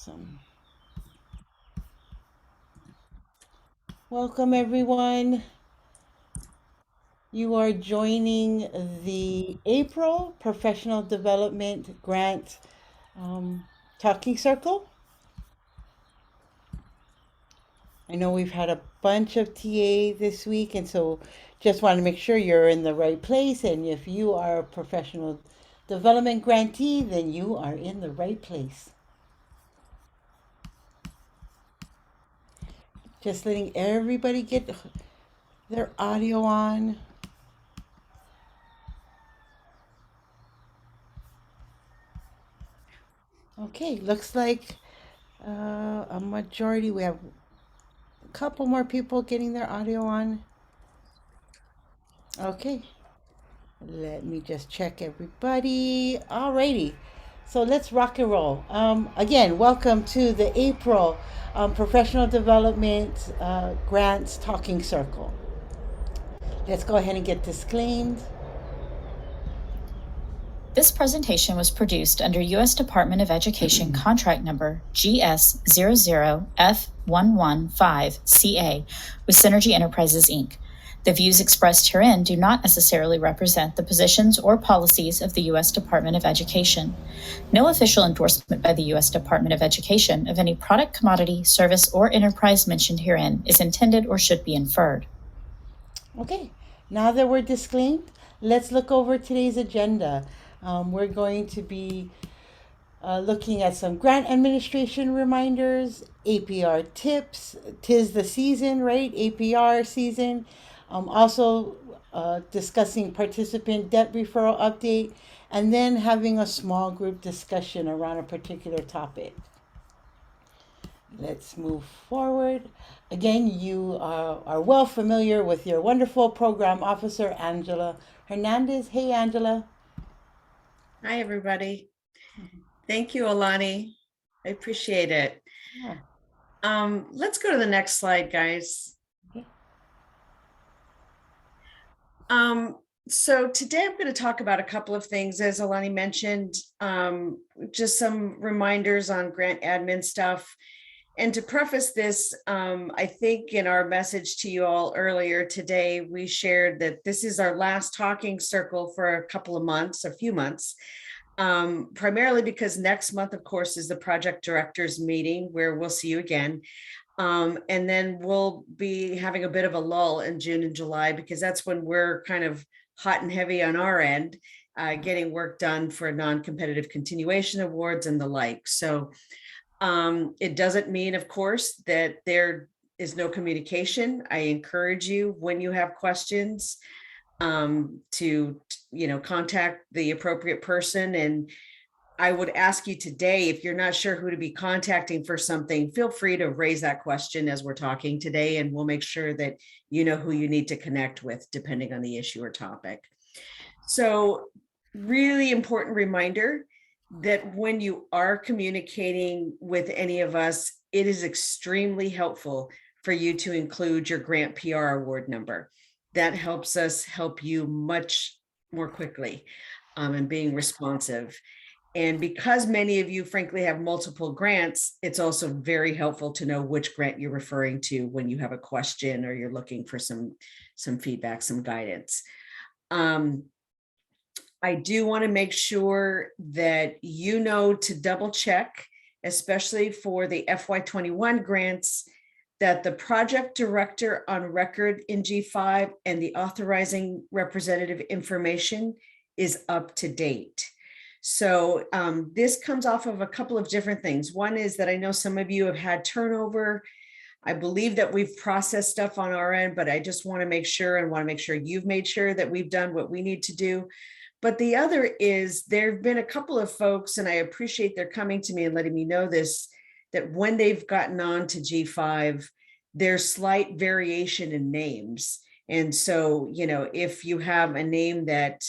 Awesome. Welcome, everyone. You are joining the April Professional Development Grant um, Talking Circle. I know we've had a bunch of TA this week, and so just want to make sure you're in the right place. And if you are a professional development grantee, then you are in the right place. Just letting everybody get their audio on. Okay, looks like a majority. We have a couple more people getting their audio on. Okay, let me just check everybody. Alrighty, so let's rock and roll. Again, welcome to the April Professional Development Grants Talking Circle. Let's go ahead and get disclaimed. This presentation was produced under U.S. Department of Education contract number GS00F115CA with Synergy Enterprises, Inc. The views expressed herein do not necessarily represent the positions or policies of the U.S. Department of Education. No official endorsement by the U.S. Department of Education of any product, commodity, service, or enterprise mentioned herein is intended or should be inferred. Okay, now that we're disclaimed, let's look over today's agenda. We're going to be looking at some grant administration reminders, APR tips. Tis the season, right? APR season. Also discussing participant debt referral update, and then having a small group discussion around a particular topic. Let's move forward. Again, you are well familiar with your wonderful program officer, Angela Hernandez. Hey, Angela. Hi, everybody. Thank you, Alani. I appreciate it. Yeah. Let's go to the next slide, guys. Okay. So today I'm going to talk about a couple of things, as Alani mentioned, just some reminders on grant admin stuff. And to preface this, I think in our message to you all earlier today, we shared that this is our last talking circle for a couple of months, a few months. Primarily because next month, of course, is the project directors meeting where we'll see you again. And then we'll be having a bit of a lull in June and July because that's when we're kind of hot and heavy on our end, getting work done for non-competitive continuation awards and the like. So it doesn't mean, of course, that there is no communication. I encourage you when you have questions to contact the appropriate person. And I would ask you today, if you're not sure who to be contacting for something, feel free to raise that question as we're talking today, and we'll make sure that you know who you need to connect with depending on the issue or topic. So really important reminder that when you are communicating with any of us, it is extremely helpful for you to include your grant PR award number. That helps us help you much more quickly and being responsive. And because many of you, frankly, have multiple grants, it's also very helpful to know which grant you're referring to when you have a question or you're looking for some feedback, some guidance. I do want to make sure that you know to double check, especially for the FY21 grants, that the project director on record in G5 and the authorizing representative information is up to date. So this comes off of a couple of different things. One is that I know some of you have had turnover. I believe that we've processed stuff on our end, but I just want to make sure you've made sure that we've done what we need to do. But the other is there have been a couple of folks, and I appreciate their coming to me and letting me know this, that when they've gotten on to G5, there's slight variation in names. And so, if you have a name that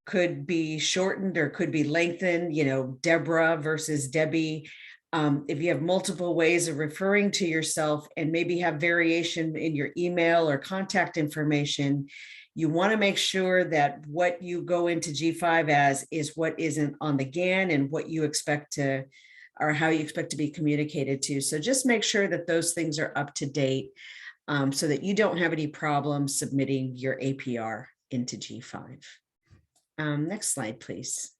could be shortened or could be lengthened, Deborah versus Debbie, if you have multiple ways of referring to yourself and maybe have variation in your email or contact information, you want to make sure that what you go into G5 as is what isn't on the GAN and what you expect to or how you expect to be communicated to. So just make sure that those things are up to date, so that you don't have any problems submitting your APR into G5. Next slide, please.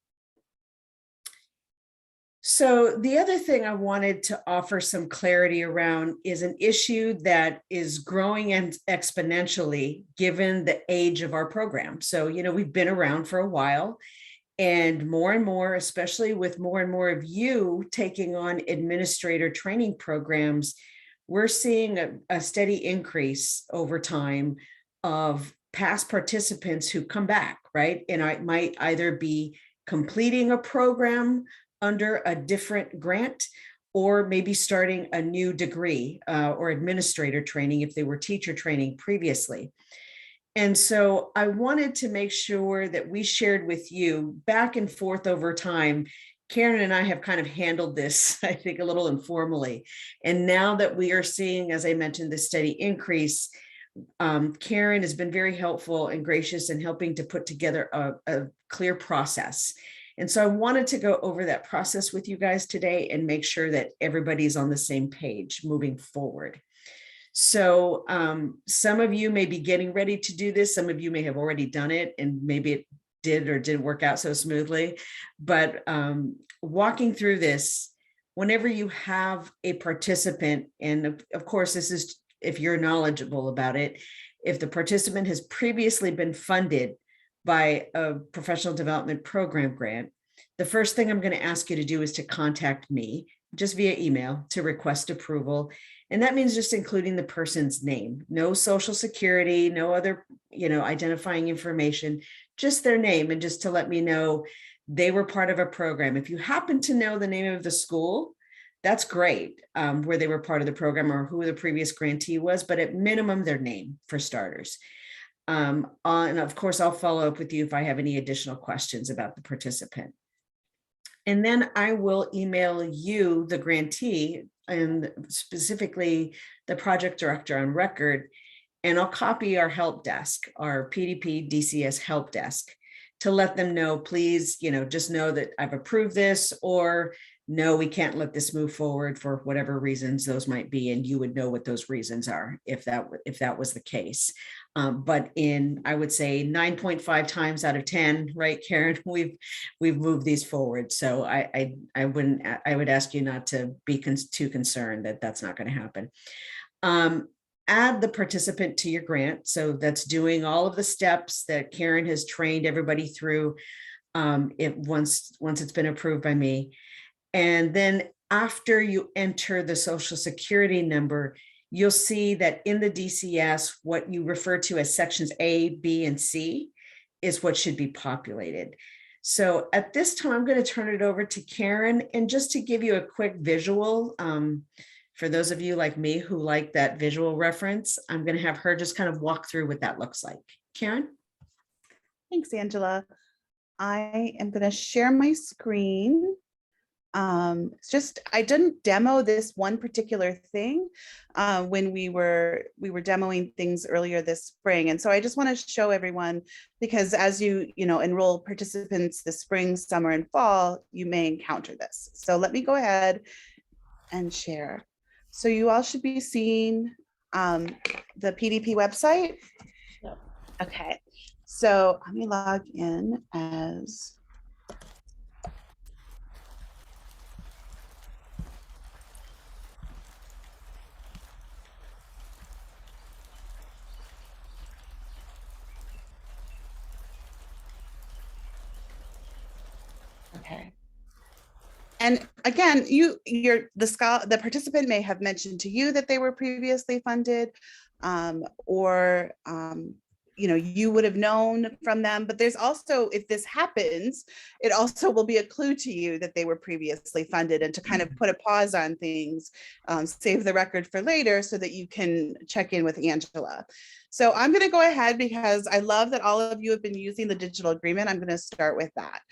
So the other thing I wanted to offer some clarity around is an issue that is growing exponentially given the age of our program. So, we've been around for a while, and more, especially with more and more of you taking on administrator training programs, we're seeing a steady increase over time of past participants who come back, right? And I might either be completing a program under a different grant, or maybe starting a new degree or administrator training if they were teacher training previously. And so I wanted to make sure that we shared with you back and forth over time. Karen and I have kind of handled this, I think, a little informally. And now that we are seeing, as I mentioned, this steady increase, Karen has been very helpful and gracious in helping to put together a clear process. And so I wanted to go over that process with you guys today and make sure that everybody's on the same page moving forward. So some of you may be getting ready to do this. Some of you may have already done it, and maybe it did or didn't work out so smoothly. But walking through this, whenever you have a participant, and of course, this is if you're knowledgeable about it, if the participant has previously been funded by a professional development program grant, the first thing I'm going to ask you to do is to contact me just via email to request approval. And that means just including the person's name, no social security, no other, identifying information, just their name, and just to let me know they were part of a program. If you happen to know the name of the school, that's great, where they were part of the program or who the previous grantee was, but at minimum, their name for starters. And of course, I'll follow up with you if I have any additional questions about the participant. And then I will email you, the grantee, and specifically the project director on record, and I'll copy our help desk, our PDP DCS help desk, to let them know, please, just know that I've approved this, or no, we can't let this move forward for whatever reasons those might be. And you would know what those reasons are if that was the case. But in, I would say 9.5 times out of 10, right, Karen, we've moved these forward. So I would ask you not to be too concerned that that's not going to happen. Add the participant to your grant. So that's doing all of the steps that Karen has trained everybody through once it's been approved by me. And then after you enter the social security number, you'll see that in the DCS, what you refer to as sections A, B, and C is what should be populated. So at this time, I'm going to turn it over to Karen. And just to give you a quick visual, for those of you like me who like that visual reference, I'm going to have her just kind of walk through what that looks like. Karen? Thanks, Angela. I am going to share my screen. I didn't demo this one particular thing when we were demoing things earlier this spring. And so I just want to show everyone, because as you enroll participants this spring, summer, and fall, you may encounter this. So let me go ahead and share. So you all should be seeing the PDP website. Okay, so let me log in as okay. And again, the participant may have mentioned to you that they were previously funded, or you would have known from them. But there's also, if this happens, it also will be a clue to you that they were previously funded, and to kind of put a pause on things, save the record for later so that you can check in with Angela. So I'm going to go ahead, because I love that all of you have been using the digital agreement. I'm going to start with that.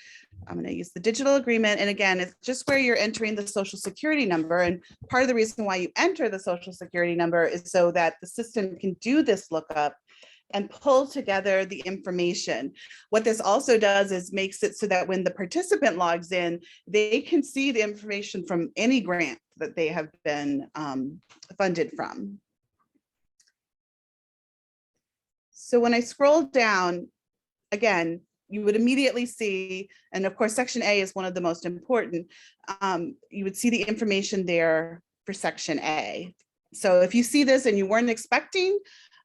I'm going to use the digital agreement. And again, it's just where you're entering the social security number. And part of the reason why you enter the social security number is so that the system can do this lookup and pull together the information. What this also does is makes it so that when the participant logs in, they can see the information from any grant that they have been funded from. So when I scroll down, again, you would immediately see, and of course, Section A is one of the most important, you would see the information there for Section A. So if you see this and you weren't expecting,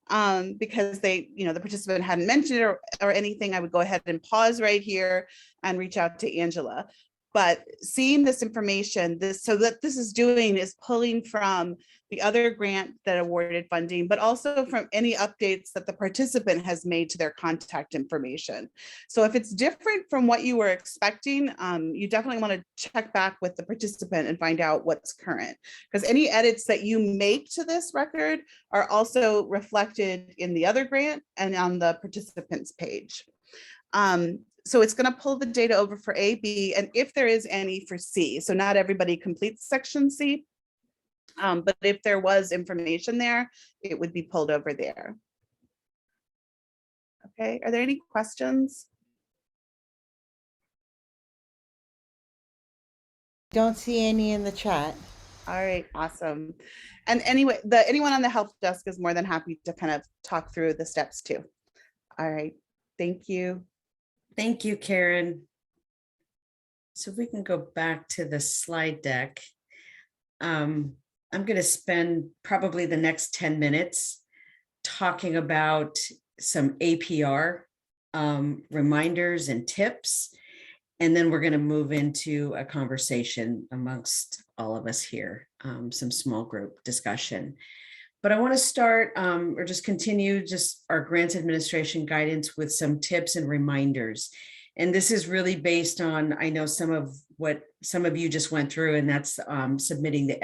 because they, the participant hadn't mentioned it or anything, I would go ahead and pause right here and reach out to Angela. But seeing this information, so that this is doing is pulling from the other grant that awarded funding, but also from any updates that the participant has made to their contact information. So if it's different from what you were expecting, you definitely want to check back with the participant and find out what's current, because any edits that you make to this record are also reflected in the other grant and on the participants page. So it's going to pull the data over for A, B, and if there is any for C. So not everybody completes Section C, but if there was information there, it would be pulled over there. Okay, are there any questions? Don't see any in the chat. All right, awesome. And anyway, anyone on the help desk is more than happy to kind of talk through the steps too. All right, thank you. Thank you, Karen. So if we can go back to the slide deck. I'm going to spend probably the next 10 minutes talking about some APR reminders and tips. And then we're going to move into a conversation amongst all of us here, some small group discussion. But I want to start or just continue just our grants administration guidance with some tips and reminders. And this is really based on, I know some of what some of you just went through, and that's submitting the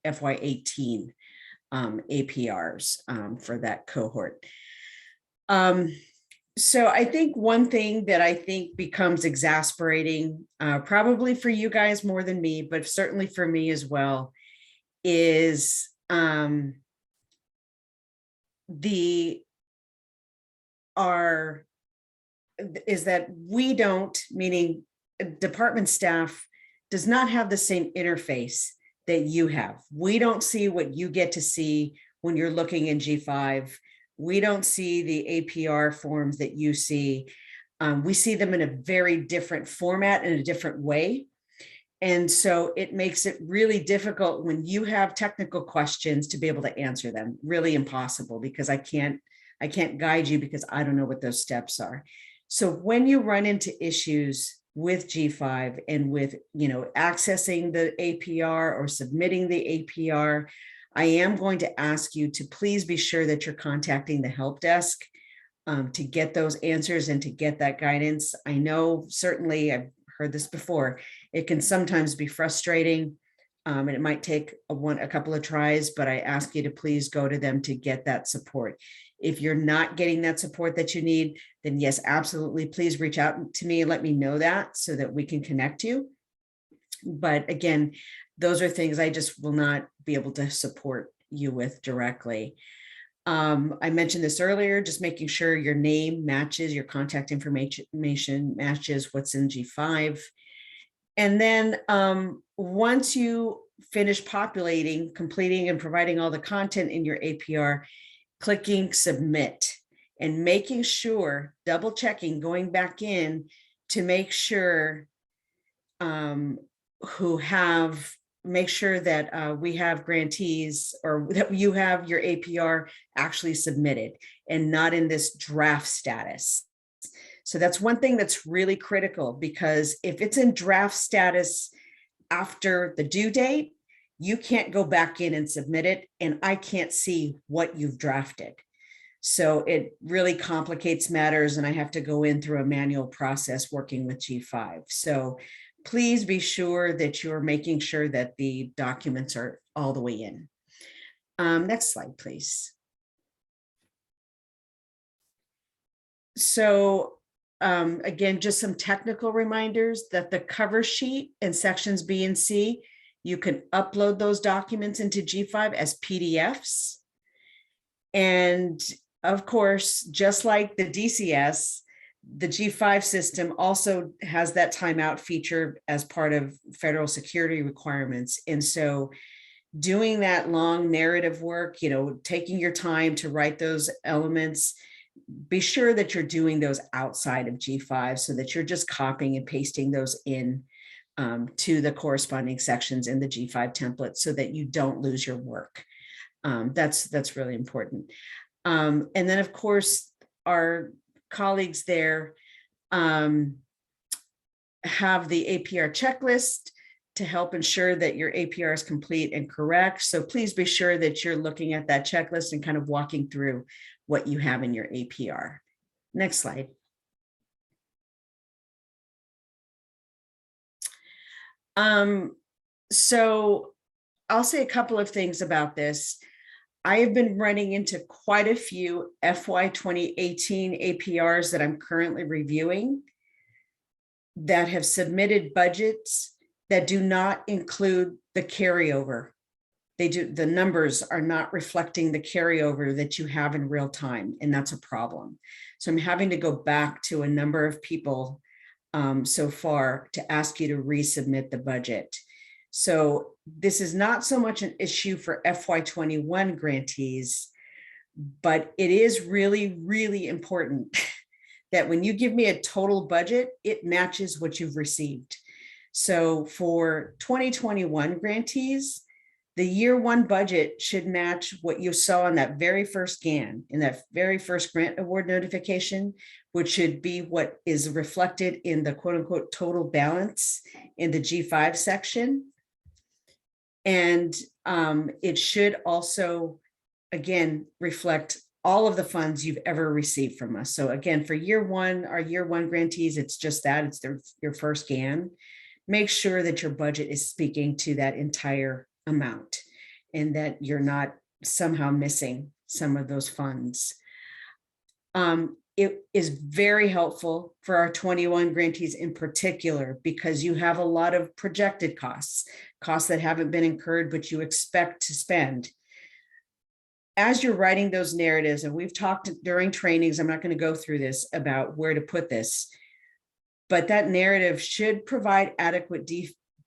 FY18 APRs for that cohort. So I think one thing that I think becomes exasperating, probably for you guys more than me, but certainly for me as well, is that we don't, meaning department staff does not have the same interface that you have. We don't see what you get to see when you're looking in G5. We don't see the APR forms that you see. We see them in a very different format in a different way. And so it makes it really difficult when you have technical questions to be able to answer them. Really impossible, because I can't guide you because I don't know what those steps are. So when you run into issues with G5 and with, accessing the APR or submitting the APR, I am going to ask you to please be sure that you're contacting the help desk to get those answers and to get that guidance. I know, certainly, I've heard this before, it can sometimes be frustrating and it might take a couple of tries, but I ask you to please go to them to get that support. If you're not getting that support that you need, then yes, absolutely, please reach out to me and let me know that so that we can connect you. But again, those are things I just will not be able to support you with directly. I mentioned this earlier, just making sure your name matches, your contact information matches what's in G5. And then once you finish completing and providing all the content in your APR, clicking submit and making sure, double checking, going back in to make sure make sure that we have grantees, or that you have your APR actually submitted and not in this draft status. So that's one thing that's really critical, because if it's in draft status after the due date, you can't go back in and submit it, and I can't see what you've drafted. So it really complicates matters, and I have to go in through a manual process working with G5. So please be sure that you're making sure that the documents are all the way in. Next slide, please. So again, just some technical reminders that the cover sheet and sections B and C, you can upload those documents into G5 as PDFs. And of course, just like the DCS, the G5 system also has that timeout feature as part of federal security requirements. And so doing that long narrative work, taking your time to write those elements, be sure that you're doing those outside of G5 so that you're just copying and pasting those in to the corresponding sections in the G5 template so that you don't lose your work. That's really important. And then, of course, our colleagues there have the APR checklist to help ensure that your APR is complete and correct. So please be sure that you're looking at that checklist and kind of walking through what you have in your APR. Next slide. So I'll say a couple of things about this. I have been running into quite a few FY 2018 APRs that I'm currently reviewing that have submitted budgets that do not include the carryover. The numbers are not reflecting the carryover that you have in real time, and that's a problem. So I'm having to go back to a number of people so far to ask you to resubmit the budget. So this is not so much an issue for FY21 grantees, but it is really, really important that when you give me a total budget, it matches what you've received. So for 2021 grantees, the year one budget should match what you saw in that very first GAN, in that very first grant award notification, which should be what is reflected in the quote unquote total balance in the G5 section. And it should also, again, reflect all of the funds you've ever received from us. So again, for year one, our year one grantees, it's just that, it's your first GAN. Make sure that your budget is speaking to that entire amount and that you're not somehow missing some of those funds. It is very helpful for our 21 grantees in particular, because you have a lot of projected costs that haven't been incurred, but you expect to spend. As you're writing those narratives, and we've talked during trainings, I'm not going to go through this about where to put this, but that narrative should provide adequate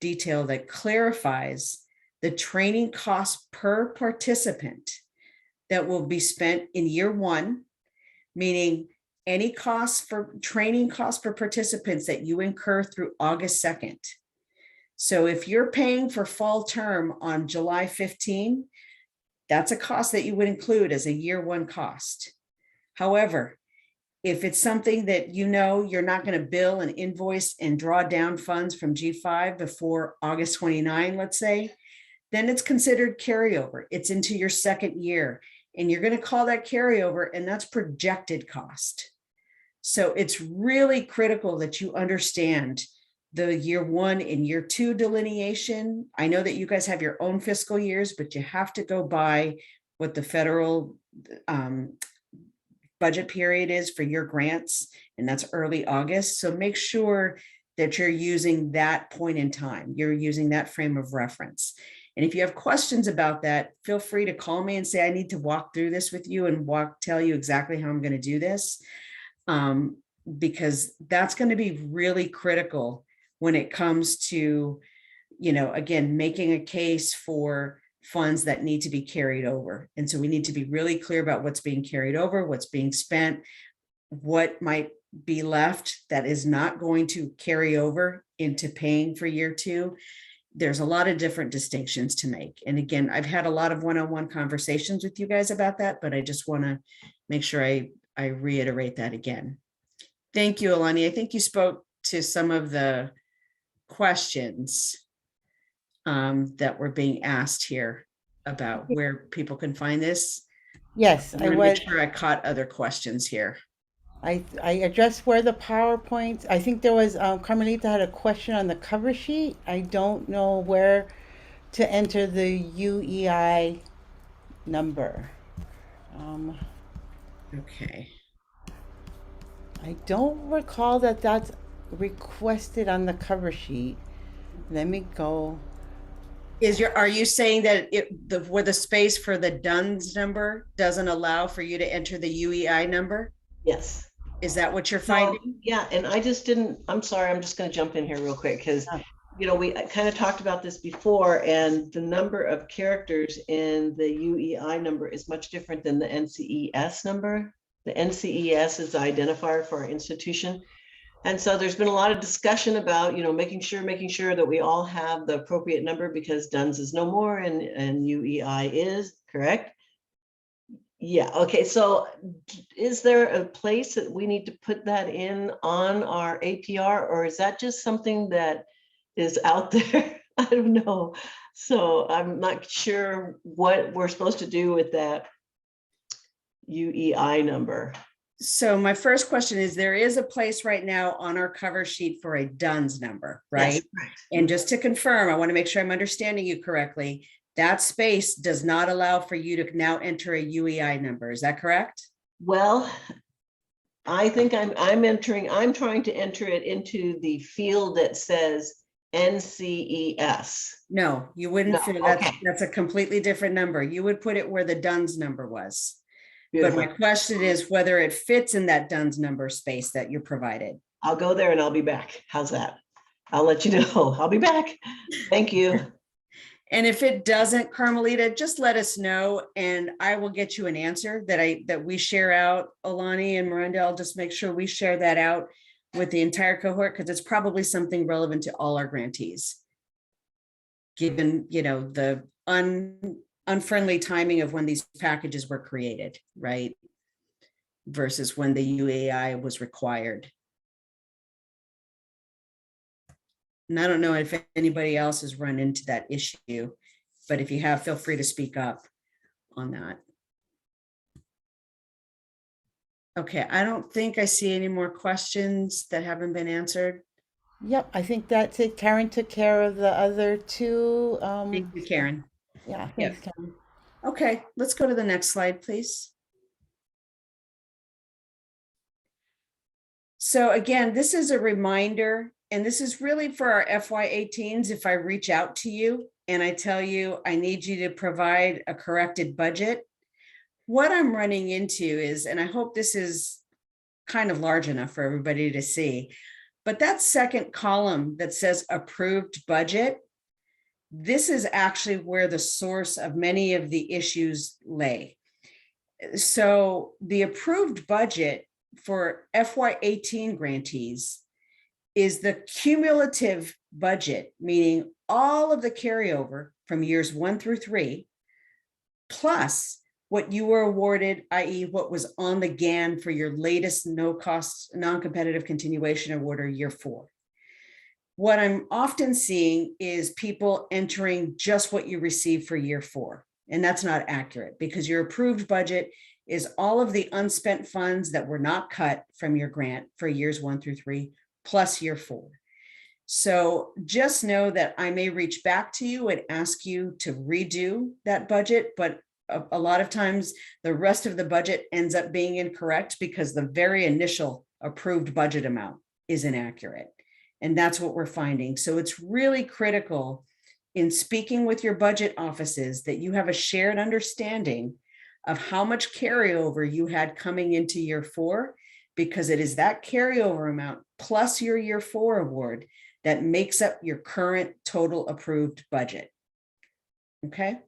detail that clarifies the training cost per participant that will be spent in year one, meaning any costs for training costs for participants that you incur through August 2nd. So if you're paying for fall term on July 15, that's a cost that you would include as a year one cost. However, if it's something that you're not going to bill and invoice and draw down funds from G5 before August 29, let's say, then it's considered carryover. It's into your second year, and you're going to call that carryover, and that's projected cost. So it's really critical that you understand the year one and year two delineation. I know that you guys have your own fiscal years, but you have to go by what the federal budget period is for your grants, and that's early August. So make sure that you're using that point in time. You're using that frame of reference. And if you have questions about that, feel free to call me and say, I need to walk through this with you and tell you exactly how I'm going to do this. Because that's going to be really critical when it comes to, again, making a case for funds that need to be carried over. And so we need to be really clear about what's being carried over, what's being spent, what might be left that is not going to carry over into paying for year two. There's a lot of different distinctions to make. And again, I've had a lot of one-on-one conversations with you guys about that, but I just want to make sure I reiterate that again. Thank you, Alani. I think you spoke to some of the questions that were being asked here about where people can find this. Yes, I want to make sure I caught other questions here. I addressed where the PowerPoint, I think there was, Carmelita had a question on the cover sheet. I don't know where to enter the UEI number. Okay. I don't recall that that's requested on the cover sheet. Let me go. Are you saying that where the space for the DUNS number doesn't allow for you to enter the UEI number? Yes. Is that what you're So, finding? yeah, and I just didn't, I'm sorry, I'm just going to jump in here real quick because, Yeah. you know, we kind of talked about this before, and the number of characters in the UEI number is much different than the NCES number. The NCES is the identifier for our institution. And so there's been a lot of discussion about, you know, making sure that we all have the appropriate number because DUNS is no more and UEI is, correct? Yeah, okay, so is there a place that we need to put that in on our APR, or is that just something that is out there? I don't know. So I'm not sure what we're supposed to do with that UEI number. So my first question is, there is a place right now on our cover sheet for a DUNS number, right? Yes. And just to confirm, I want to make sure I'm understanding you correctly. That space does not allow for you to now enter a UEI number. Is that correct? Well, I think I'm trying to enter it into the field that says NCES. No, you wouldn't. No, okay. That's a completely different number. You would put it where the DUNS number was. But Beautiful. my question is whether it fits in that DUNS number space that you provided. I'll go there and I'll be back. How's that? I'll let you know. I'll be back. Thank you. And if it doesn't, Carmelita, just let us know and I will get you an answer that we share out. Alani and Miranda, I'll just make sure we share that out with the entire cohort because it's probably something relevant to all our grantees. Given, you know, the unfriendly timing of when these packages were created, right? Versus when the UEI was required. And I don't know if anybody else has run into that issue, but if you have, feel free to speak up on that. Okay, I don't think I see any more questions that haven't been answered. Yep, I think that's it. Karen took care of the other two. Thank you, Karen. Yeah, thanks, Karen. Okay, let's go to the next slide, please. So again, this is a reminder, and this is really for our FY18s. If I reach out to you and I tell you I need you to provide a corrected budget, what I'm running into is, and I hope this is kind of large enough for everybody to see, but that second column that says approved budget, this is actually where the source of many of the issues lay. So the approved budget for FY18 grantees is the cumulative budget, meaning all of the carryover from years 1 through 3, plus what you were awarded, i.e. what was on the GAN for your latest no-cost, non-competitive continuation award or year 4. What I'm often seeing is people entering just what you received for year 4. And that's not accurate because your approved budget is all of the unspent funds that were not cut from your grant for years 1 through 3, plus year 4. So just know that I may reach back to you and ask you to redo that budget, but a lot of times the rest of the budget ends up being incorrect because the very initial approved budget amount is inaccurate. And that's what we're finding. So it's really critical in speaking with your budget offices that you have a shared understanding of how much carryover you had coming into year 4, because it is that carryover amount plus your year 4 award that makes up your current total approved budget. Okay.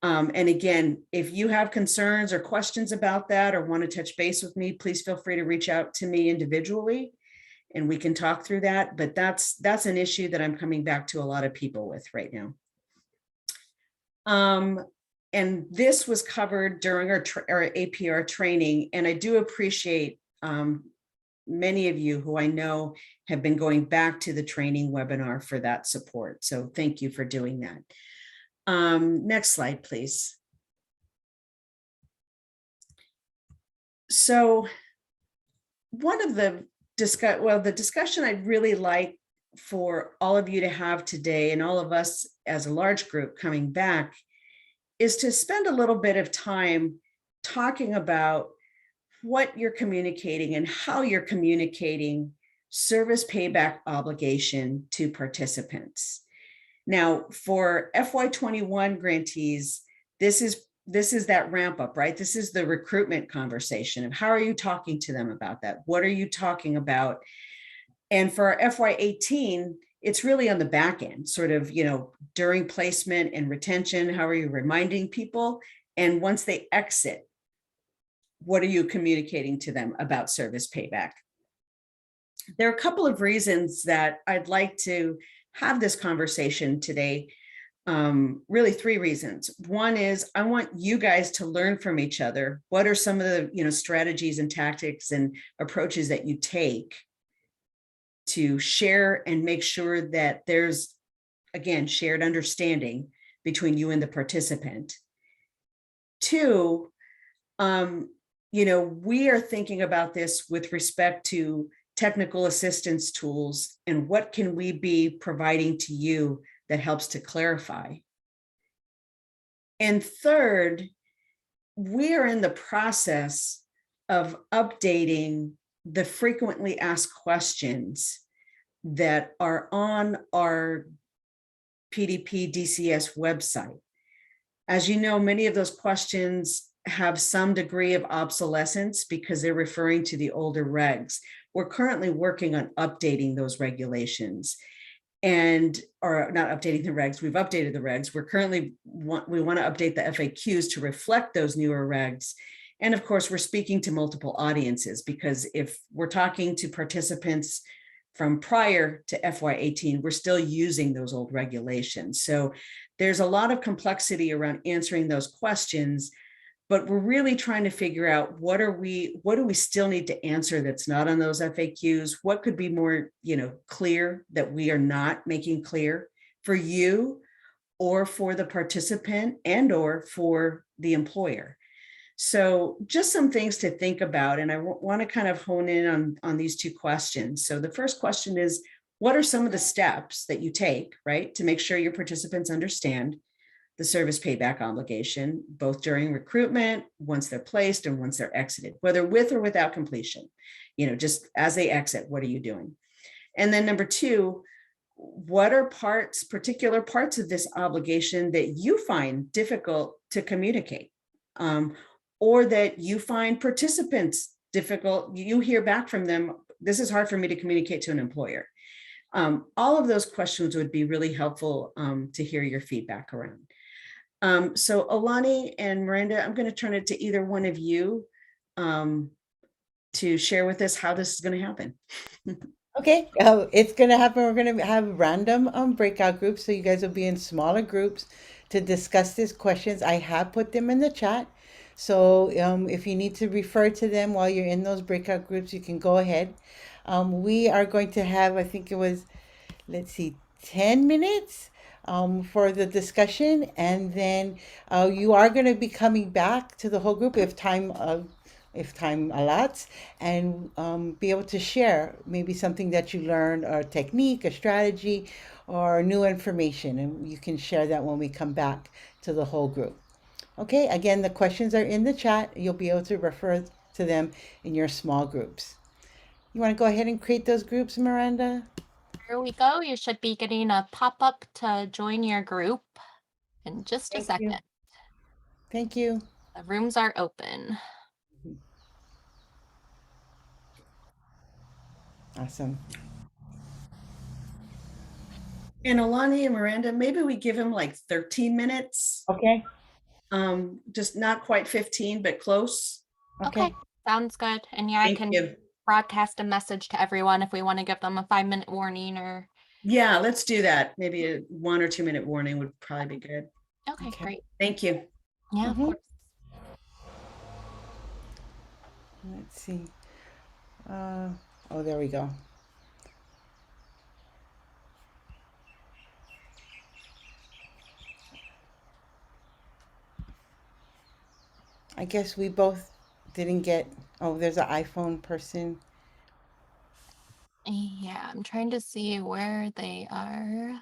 And again, if you have concerns or questions about that or want to touch base with me, please feel free to reach out to me individually and we can talk through that. But that's an issue that I'm coming back to a lot of people with right now. And this was covered during our APR training. And I do appreciate many of you who I know have been going back to the training webinar for that support. So thank you for doing that. Next slide, please. So one of the discussion I'd really like for all of you to have today and all of us as a large group coming back is to spend a little bit of time talking about what you're communicating and how you're communicating service payback obligation to participants. Now, for FY21 grantees, this is that ramp up, right? This is the recruitment conversation. And how are you talking to them about that? What are you talking about? And for FY18, it's really on the back end, sort of, during placement and retention, how are you reminding people? And once they exit, what are you communicating to them about service payback? There are a couple of reasons that I'd like to have this conversation today. Really 3 reasons. One is I want you guys to learn from each other. What are some of the, strategies and tactics and approaches that you take to share and make sure that there's, again, shared understanding between you and the participant. 2, we are thinking about this with respect to technical assistance tools and what can we be providing to you that helps to clarify. And 3rd, we are in the process of updating the frequently asked questions that are on our PDP DCS website. As you know, many of those questions have some degree of obsolescence because they're referring to the older regs. We're currently working on updating those regulations or not updating the regs. We've updated the regs. We want to update the FAQs to reflect those newer regs. And of course, we're speaking to multiple audiences because if we're talking to participants from prior to FY18, we're still using those old regulations. So there's a lot of complexity around answering those questions, but we're really trying to figure out what do we still need to answer that's not on those FAQs? What could be more, clear that we are not making clear for you or for the participant and or for the employer? So just some things to think about. And I want to kind of hone in on these 2 questions. So the first question is, what are some of the steps that you take, right, to make sure your participants understand the service payback obligation, both during recruitment, once they're placed, and once they're exited, whether with or without completion, just as they exit, what are you doing? And then number 2, what are particular parts of this obligation that you find difficult to communicate? Or that you find participants difficult, you hear back from them, this is hard for me to communicate to an employer. All of those questions would be really helpful to hear your feedback around. So Alani and Miranda, I'm going to turn it to either one of you to share with us how this is going to happen. Okay, it's going to happen. We're going to have random breakout groups. So you guys will be in smaller groups to discuss these questions. I have put them in the chat. So if you need to refer to them while you're in those breakout groups, you can go ahead. We are going to have, I think it was, 10 minutes for the discussion. And then you are going to be coming back to the whole group if time allots, and be able to share maybe something that you learned, or a technique, a strategy, or new information. And you can share that when we come back to the whole group. Okay, again, the questions are in the chat. You'll be able to refer to them in your small groups. You want to go ahead and create those groups, Miranda? Here we go. You should be getting a pop-up to join your group in just a Thank you. second. Thank you. The rooms are open. Awesome. And Alani and Miranda, maybe we give them like 13 minutes. Okay. Just not quite 15, but close. Okay, sounds good. And yeah, I Thank can you. broadcast a message to everyone if we want to give them a 5-minute warning or. Yeah, let's do that. Maybe a 1 or 2 minute warning would probably be good. Okay, Okay. great. Thank you. Yeah, of Mhm. course. Let's see. Oh, there we go. I guess we both didn't get. Oh, there's an iPhone person. Yeah, I'm trying to see where they are.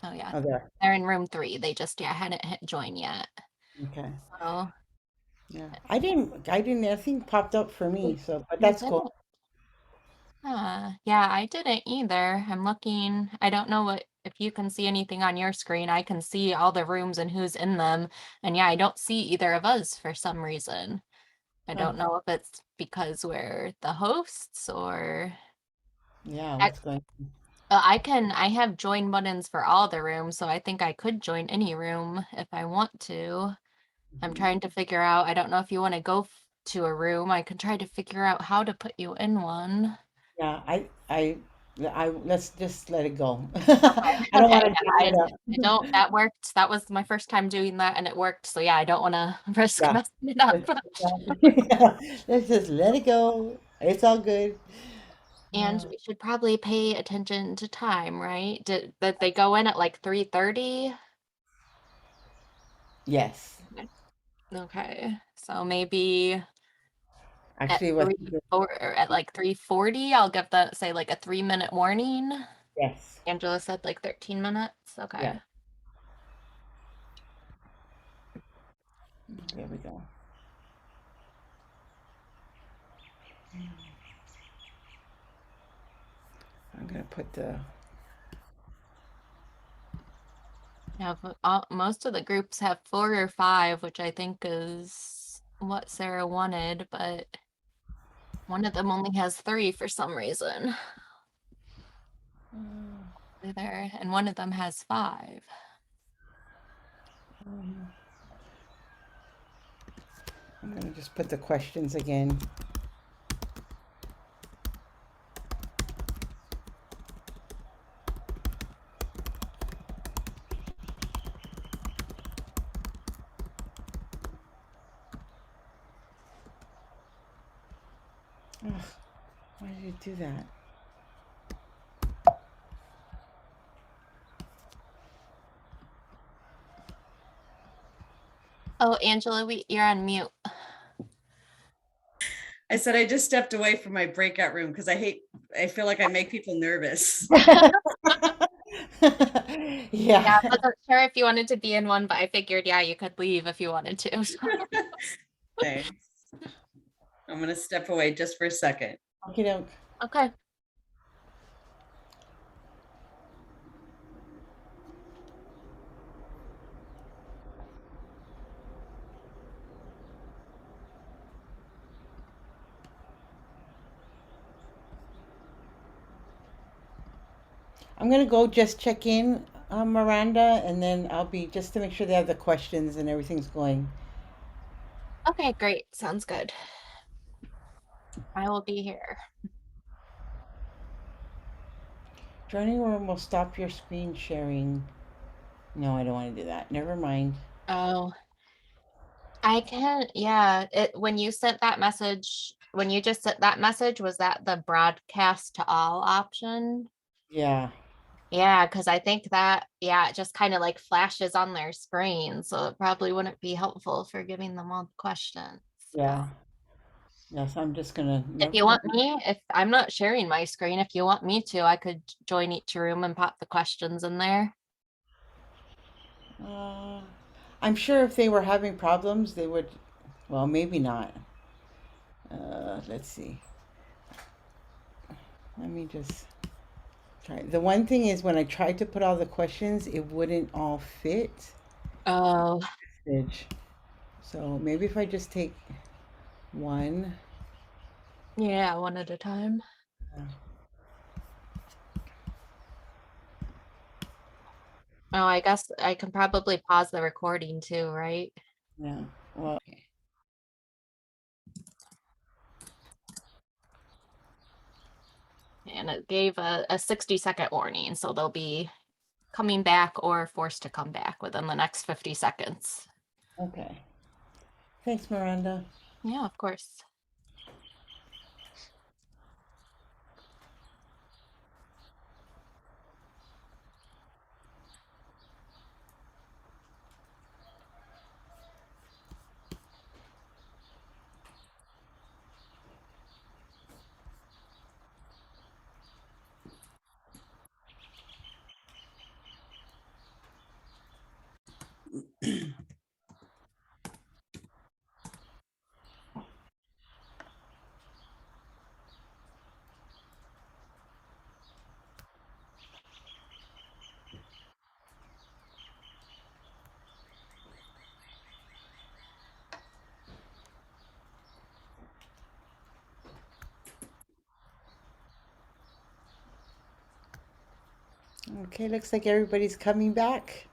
Oh yeah, Oh, there. they're in room 3. They just hadn't hit join yet. Okay. So Yeah. I didn't. Nothing popped up for me. So, but that's cool. Yeah, I didn't either. I'm looking. I don't know what if you can see anything on your screen. I can see all the rooms and who's in them. And yeah, I don't see either of us for some reason. I don't Okay. know if it's because we're the hosts or Yeah, I, what's going on? I have join buttons for all the rooms, so I think I could join any room if I want to. I'm trying to figure out, I don't know if you want to go to a room. I can try to figure out how to put you in one. Yeah, let's just let it go. Okay. I don't Okay. want to Yeah, jam it I don't, up. that worked. That was my first time doing that and it worked. So yeah, I don't want to risk Yeah. messing it up. Let's just let it go. It's all good. And we should probably pay attention to time, right? Did that they go in at like 3:30? Yes. Okay. So maybe at Actually, what? 3:40, I'll give that say like a 3-minute warning. Yes. Angela said like 13 minutes. Yeah. Okay. There we go. I'm gonna put the. Yeah, but most of the groups have 4 or 5, which I think is what Sarah wanted, but one of them only has 3 for some reason. There, and one of them has 5. I'm gonna just put the questions again. Ugh, why did you do that? Oh, Angela, you're on mute. I said I just stepped away from my breakout room because I feel like I make people nervous. Yeah, Yeah. I wasn't sure if you wanted to be in one, but I figured, yeah, you could leave if you wanted to. Thanks. I'm gonna step away just for a second. Okay, doke. Okay. I'm gonna go just check in, Miranda, and then I'll be just to make sure they have the questions and everything's going. Okay, great. Sounds good. I will be here. Joining room will stop your screen sharing. No, I don't want to do that. Never mind. Oh, I can, yeah, when you sent that message, when you just sent that message, was that the broadcast to all option? Yeah. Yeah, because I think that, yeah, it just kind of like flashes on their screen, so it probably wouldn't be helpful for giving them all the questions. Yeah. Yes, I'm just gonna. If you want me, if I'm not sharing my screen, if you want me to, I could join each room and pop the questions in there. Uh, I'm sure if they were having problems, they would. Well, maybe not. Let's see. Let me just try. The one thing is, when I tried to put all the questions, it wouldn't all fit. Oh, Message. So maybe if I just take one. yeah, one at a time. uh, Oh, I guess I can probably pause the recording too, right? Yeah. Well, And it gave a 60-second warning, so they'll be coming back or forced to come back within the next 50 seconds. okay. Thanks, Miranda. Yeah, of course. Okay, looks like everybody's coming back.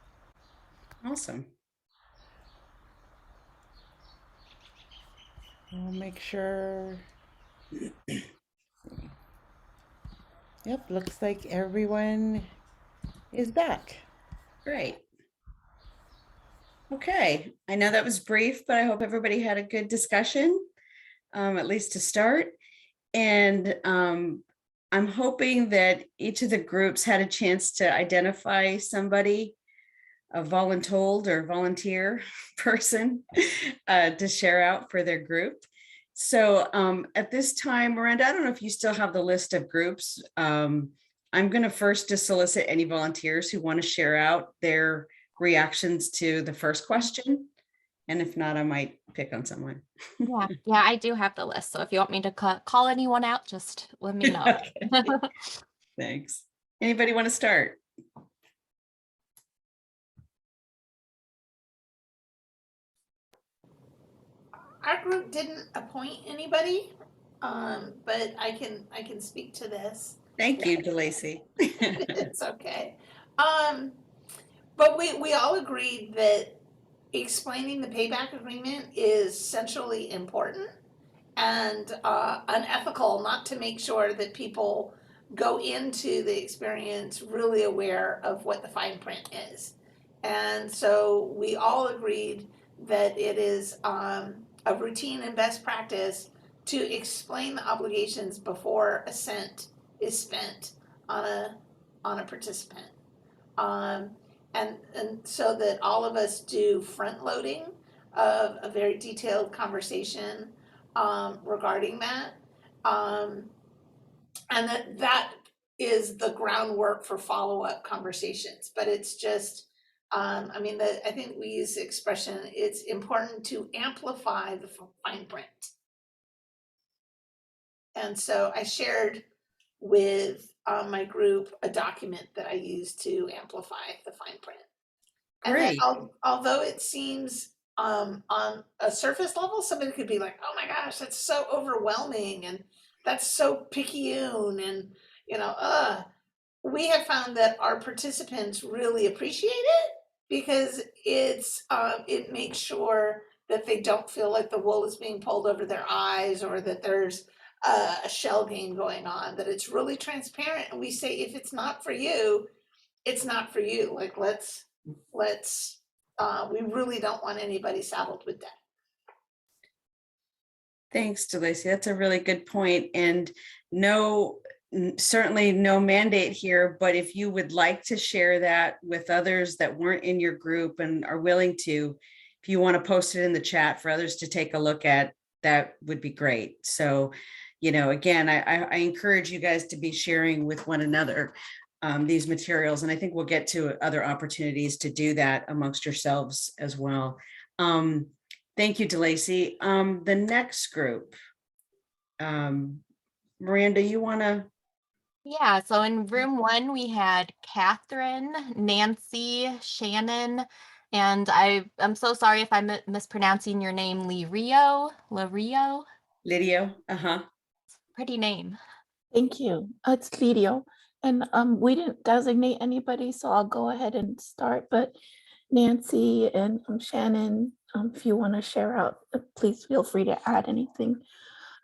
Awesome. We'll make sure. Yep, looks like everyone is back. Great. Okay, I know that was brief, but I hope everybody had a good discussion, at least to start. And I'm hoping that each of the groups had a chance to identify somebody, a voluntold or volunteer person to share out for their group. So at this time, Miranda, I don't know if you still have the list of groups. I'm going to first just solicit any volunteers who want to share out their reactions to the first question. And if not, I might pick on someone. Yeah, yeah, I do have the list. So if you want me to call anyone out, just let me know. Okay, thanks. Anybody want to start? Our group didn't appoint anybody, but I can speak to this. Thank you, DeLacy. It's okay. But we all agreed that explaining the payback agreement is centrally important and unethical not to make sure that people go into the experience really aware of what the fine print is. And so we all agreed that it is a routine and best practice to explain the obligations before a cent is spent on a participant. And so that all of us do front loading of a very detailed conversation regarding that. And that is the groundwork for follow-up conversations, but it's just, I mean, I think we use the expression, it's important to amplify the fine print. And so I shared with my group a document that I use to amplify the fine print. And then, Great. although it seems on a surface level, somebody could be like, "Oh my gosh, that's so overwhelming, and that's so picayune," and we have found that our participants really appreciate it because it makes sure that they don't feel like the wool is being pulled over their eyes or that there's a shell game going on. That it's really transparent, and we say if it's not for you, it's not for you. Like let's we really don't want anybody saddled with debt. Thanks, DeLacy. That's a really good point. And certainly no mandate here, but if you would like to share that with others that weren't in your group and are willing to, if you want to post it in the chat for others to take a look at, that would be great. So, again, I encourage you guys to be sharing with one another these materials. And I think we'll get to other opportunities to do that amongst yourselves as well. Thank you, DeLacy. The next group, Miranda, you want to? Yeah, so in room 1, we had Catherine, Nancy, Shannon, and I'm so sorry if I'm mispronouncing your name, Lirio. Lydio. Pretty name. Thank you. It's Lidio. And we didn't designate anybody, so I'll go ahead and start. But Nancy and Shannon, if you want to share out, please feel free to add anything.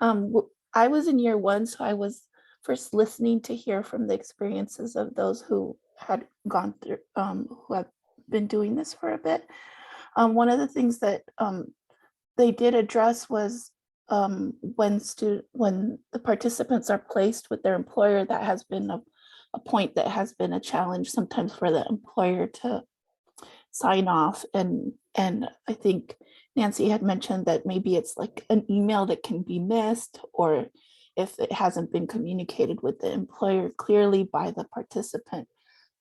I was in year 1, so I was first listening to hear from the experiences of those who had gone through, who have been doing this for a bit. One of the things that they did address was when the participants are placed with their employer, that has been a point that has been a challenge sometimes for the employer to sign off. And I think Nancy had mentioned that maybe it's like an email that can be missed, or if it hasn't been communicated with the employer clearly by the participant,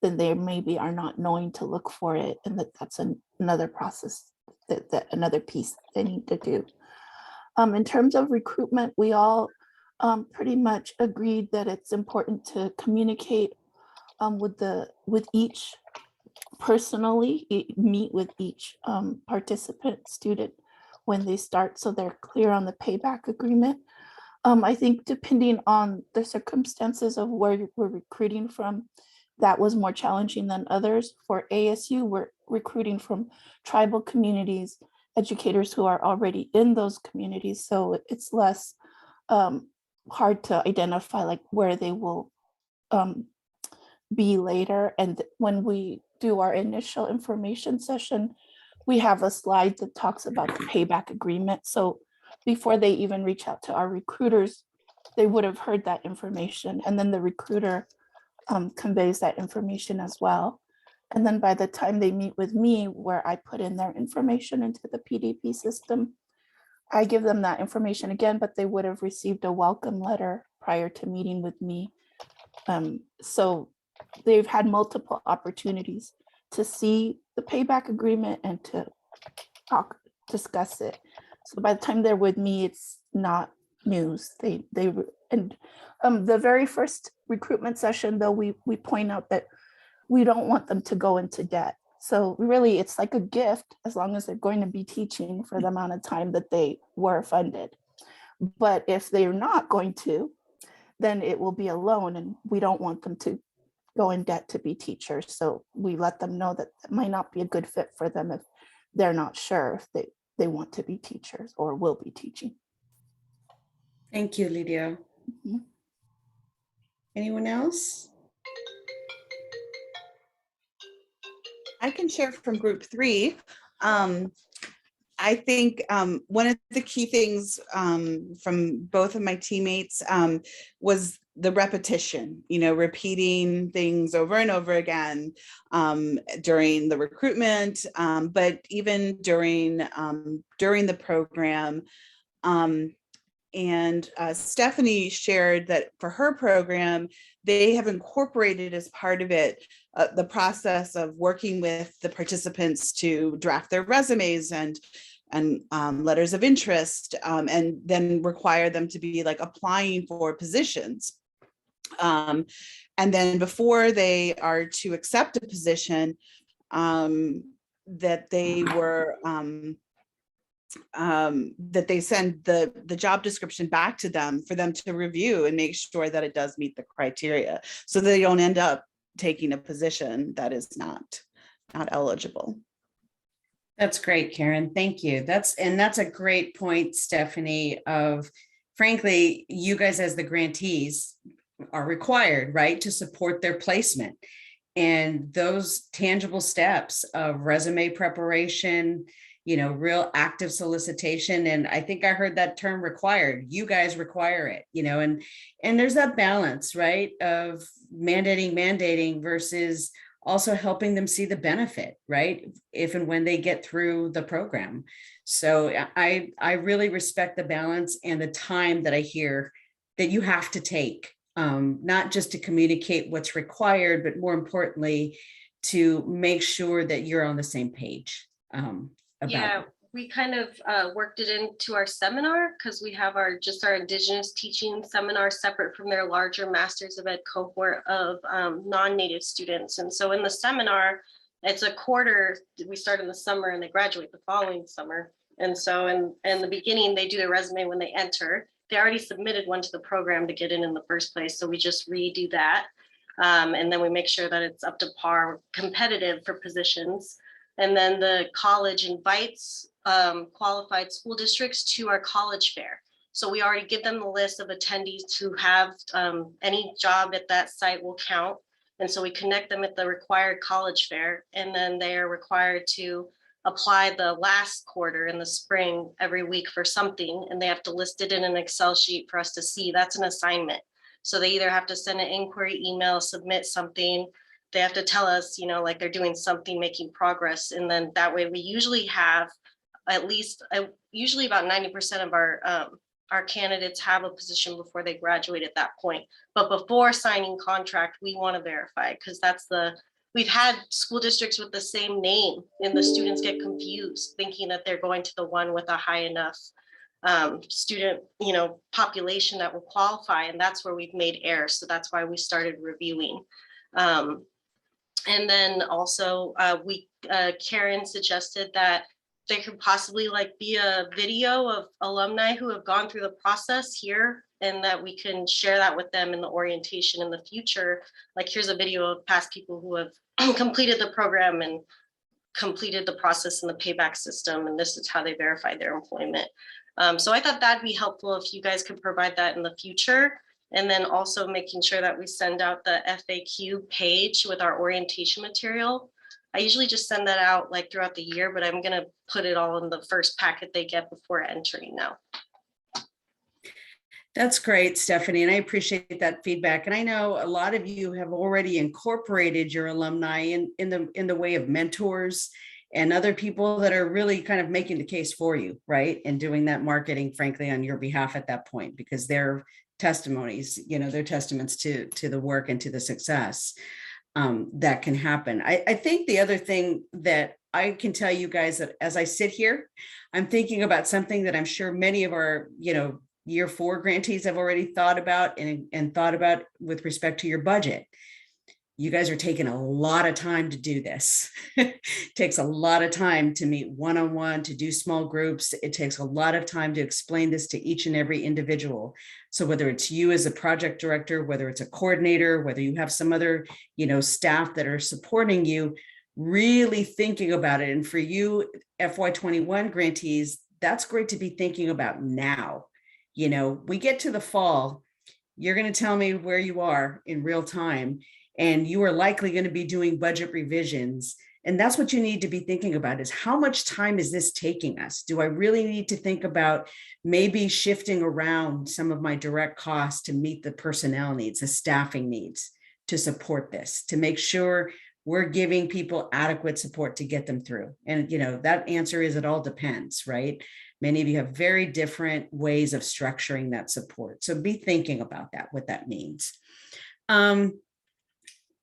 then they maybe are not knowing to look for it, and that's another process, that another piece that they need to do. In terms of recruitment, we all pretty much agreed that it's important to communicate with each personally, meet with each participant student when they start, so they're clear on the payback agreement. I think depending on the circumstances of where we're recruiting from, that was more challenging than others. For ASU, we're recruiting from tribal communities, educators who are already in those communities. So it's less hard to identify like where they will be later. And when we do our initial information session, we have a slide that talks about the payback agreement. So before they even reach out to our recruiters, they would have heard that information. And then the recruiter conveys that information as well. And then by the time they meet with me, where I put in their information into the PDP system, I give them that information again, but they would have received a welcome letter prior to meeting with me. So they've had multiple opportunities to see the payback agreement and to discuss it. So by the time they're with me, it's not news. And the very first recruitment session, though, we point out that we don't want them to go into debt. So really, it's like a gift as long as they're going to be teaching for the amount of time that they were funded. But if they're not going to, then it will be a loan, and we don't want them to go in debt to be teachers. So we let them know that it might not be a good fit for them if they're not sure if they want to be teachers or will be teaching. Thank you, Lydia. Mhm. Anyone else? I can share from group 3. I think one of the key things from both of my teammates was the repetition, repeating things over and over again during the recruitment, but even during the program. And Stephanie shared that for her program, they have incorporated as part of it the process of working with the participants to draft their resumes and letters of interest, and then require them to be like applying for positions. And then before they are to accept a position, that they were that they send the job description back to them for them to review and make sure that it does meet the criteria, so they don't end up taking a position that is not eligible. That's great, Karen. Thank you. That's a great point, Stephanie, of frankly, you guys as the grantees are required, right, to support their placement. And those tangible steps of resume preparation, real active solicitation. And I think I heard that term required. You guys require it, and there's that balance, right, of mandating versus also helping them see the benefit, right, if and when they get through the program. So I really respect the balance and the time that I hear that you have to take, not just to communicate what's required, but more importantly, to make sure that you're on the same page. Yeah, we kind of worked it into our seminar because we have our Indigenous teaching seminar separate from their larger Masters of Ed cohort of non-Native students. And so in the seminar, it's a quarter, we start in the summer and they graduate the following summer. And so in the beginning, they do their resume when they enter. They already submitted one to the program to get in the first place. So we just redo that. And then we make sure that it's up to par, competitive for positions. And then the college invites qualified school districts to our college fair. So we already give them the list of attendees who have any job at that site will count. And so we connect them at the required college fair. And then they are required to apply the last quarter in the spring every week for something. And they have to list it in an Excel sheet for us to see. That's an assignment. So they either have to send an inquiry email, submit something. They have to tell us, like they're doing something, making progress. And then that way we usually have at least, usually about 90% of our candidates have a position before they graduate at that point. But before signing contract, we want to verify, because we've had school districts with the same name and the students get confused thinking that they're going to the one with a high enough student, population that will qualify. And that's where we've made errors. So that's why we started reviewing. And then also Karen suggested that there could possibly be a video of alumni who have gone through the process here and that we can share that with them in the orientation in the future. Like, here's a video of past people who have completed the program and completed the process in the payback system, and this is how they verified their employment. So I thought that'd be helpful if you guys could provide that in the future. And then also making sure that we send out the FAQ page with our orientation material. I usually just send that out like throughout the year, but I'm gonna put it all in the first packet they get before entering now. That's great, Stephanie, and I appreciate that feedback. And I know a lot of you have already incorporated your alumni in the way of mentors and other people that are really kind of making the case for you, right? And doing that marketing, frankly, on your behalf at that point, because they're testimonies, they're testaments to the work and to the success that can happen. I think the other thing that I can tell you guys, that as I sit here, I'm thinking about something that I'm sure many of our, year 4 grantees have already thought about and thought about with respect to your budget. You guys are taking a lot of time to do this. It takes a lot of time to meet one-on-one, to do small groups. It takes a lot of time to explain this to each and every individual. So whether it's you as a project director, whether it's a coordinator, whether you have some other, staff that are supporting you, really thinking about it. And for you FY21 grantees, that's great to be thinking about now. We get to the fall, you're going to tell me where you are in real time, and you are likely going to be doing budget revisions. And that's what you need to be thinking about, is how much time is this taking us? Do I really need to think about maybe shifting around some of my direct costs to meet the personnel needs, the staffing needs to support this, to make sure we're giving people adequate support to get them through? And, that answer is it all depends, right? Many of you have very different ways of structuring that support. So be thinking about that, what that means.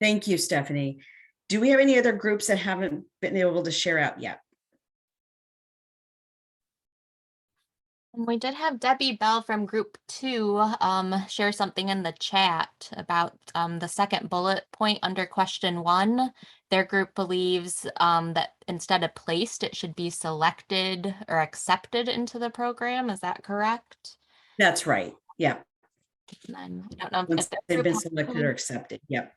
Thank you, Stephanie. Do we have any other groups that haven't been able to share out yet? We did have Debbie Bell from group 2 share something in the chat about the second bullet point under question 1. Their group believes that instead of placed, it should be selected or accepted into the program. Is that correct? That's right. Yeah. And then I don't know Once if their they've group been has selected or accepted. Yep.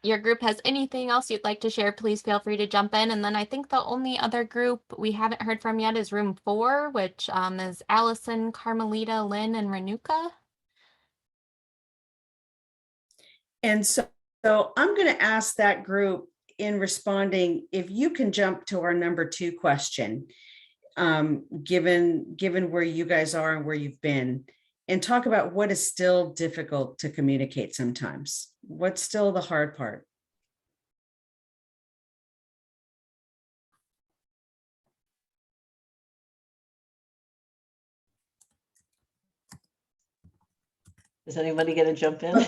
your group has anything else you'd like to share, please feel free to jump in. And then I think the only other group we haven't heard from yet is room 4, which is Allison, Carmelita, Lynn, and Renuka. And so I'm going to ask that group, in responding, if you can jump to our number 2 question, given where you guys are and where you've been, and talk about what is still difficult to communicate sometimes. What's still the hard part? Is anybody going to jump in?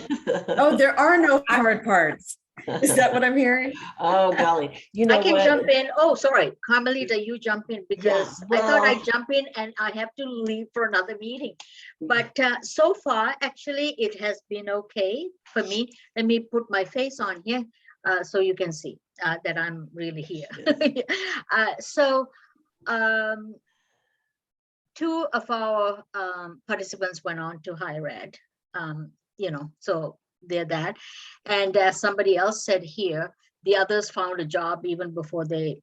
Oh, there are no hard parts. Is that what I'm hearing? Oh, golly. You know I can what? jump in. Oh, sorry, Carmelita, you jump in because I thought well- I'd jump in and I have to leave for another meeting. But so far, actually, it has been okay for me. Let me put my face on here so you can see that I'm really here. So 2 of our participants went on to higher ed, so they're that. And as somebody else said here, the others found a job even before they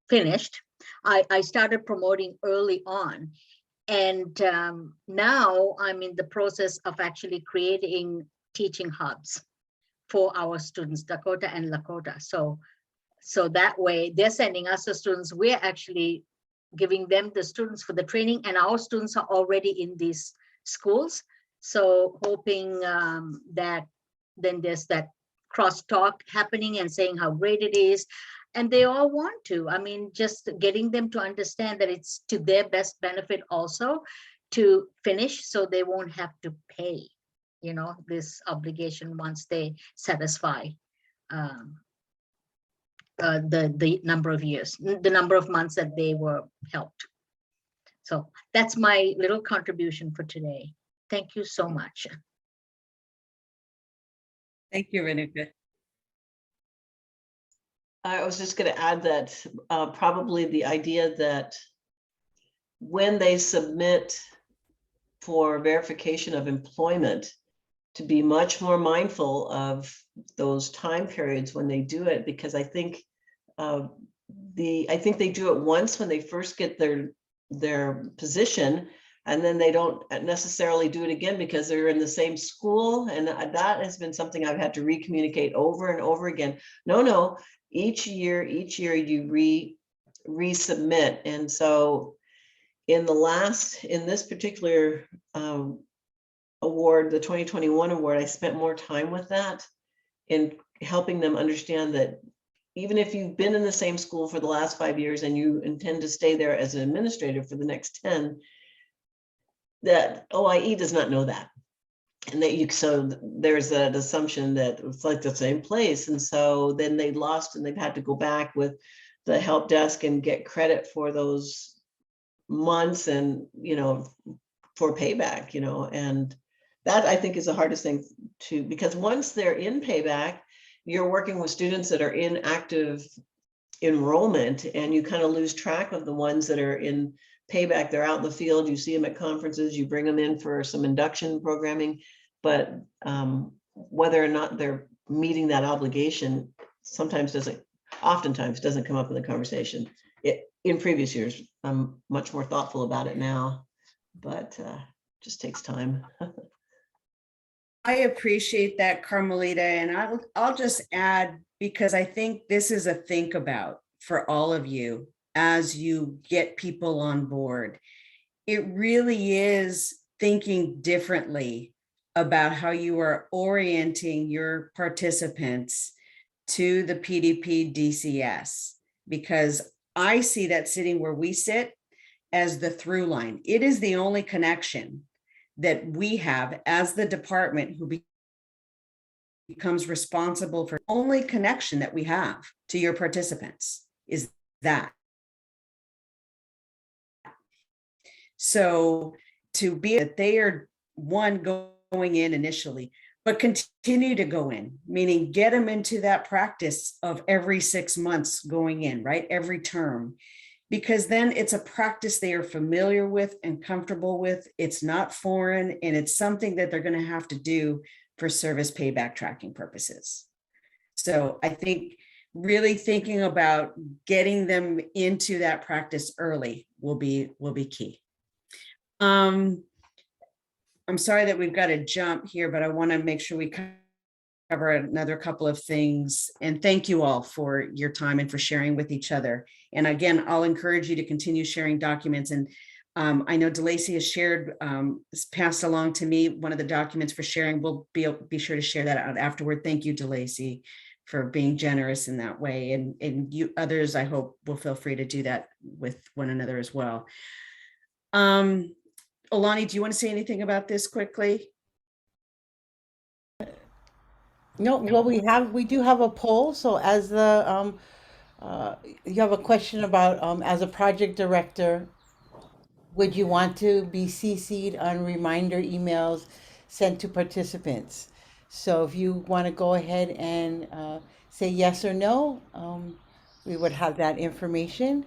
finished. I started promoting early on, and now I'm in the process of actually creating teaching hubs for our students, Dakota and Lakota. So that way they're sending us the students. We're actually giving them the students for the training, and our students are already in these schools. So hoping that then there's that crosstalk happening and saying how great it is. And they all want to. I mean, just getting them to understand that it's to their best benefit also to finish, so they won't have to pay, this obligation once they satisfy the number of years, the number of months that they were helped. So that's my little contribution for today. Thank you so much. Thank you, Renuka. I was just going to add that probably the idea that when they submit for verification of employment to be much more mindful of those time periods when they do it, because I think they do it once when they first get their position, and then they don't necessarily do it again because they're in the same school. And that has been something I've had to recommunicate over and over again. No, each year you resubmit. And so in this particular award, the 2021 award, I spent more time with that in helping them understand that even if you've been in the same school for the last 5 years and you intend to stay there as an administrator for the next 10, that OIE does not know that. And that so there's that assumption that it's like the same place. And so then they lost and they've had to go back with the help desk and get credit for those months and, for payback, and that I think is the hardest thing because once they're in payback, you're working with students that are in active enrollment, and you kind of lose track of the ones that are in payback. They're out in the field, you see them at conferences, you bring them in for some induction programming, but whether or not they're meeting that obligation oftentimes doesn't come up in the conversation. In previous years, I'm much more thoughtful about it now, but just takes time. I appreciate that, Carmelita, and I'll just add, because I think this is a think about for all of you as you get people on board. It really is thinking differently about how you are orienting your participants to the PDP DCS, because I see that sitting where we sit as the through line. It is the only connection that we have as the department who becomes responsible for. Only connection that we have to your participants is that. So to be that they are going in initially, but continue to go in, meaning get them into that practice of every 6 months going in, right? Every term, because then it's a practice they are familiar with and comfortable with. It's not foreign, and it's something that they're going to have to do for service payback tracking purposes. So I think really thinking about getting them into that practice early will be key. I'm sorry that we've got to jump here, but I want to make sure we cover another couple of things. And thank you all for your time and for sharing with each other. And again, I'll encourage you to continue sharing documents. And I know DeLacy has shared, passed along to me one of the documents for sharing. We'll be sure to share that out afterward. Thank you, DeLacy, for being generous in that way. And you others, I hope, will feel free to do that with one another as well. Olani, do you want to say anything about this quickly? No, well, we do have a poll. So as the you have a question about as a project director, would you want to be CC'd on reminder emails sent to participants? So if you want to go ahead and say yes or no, we would have that information.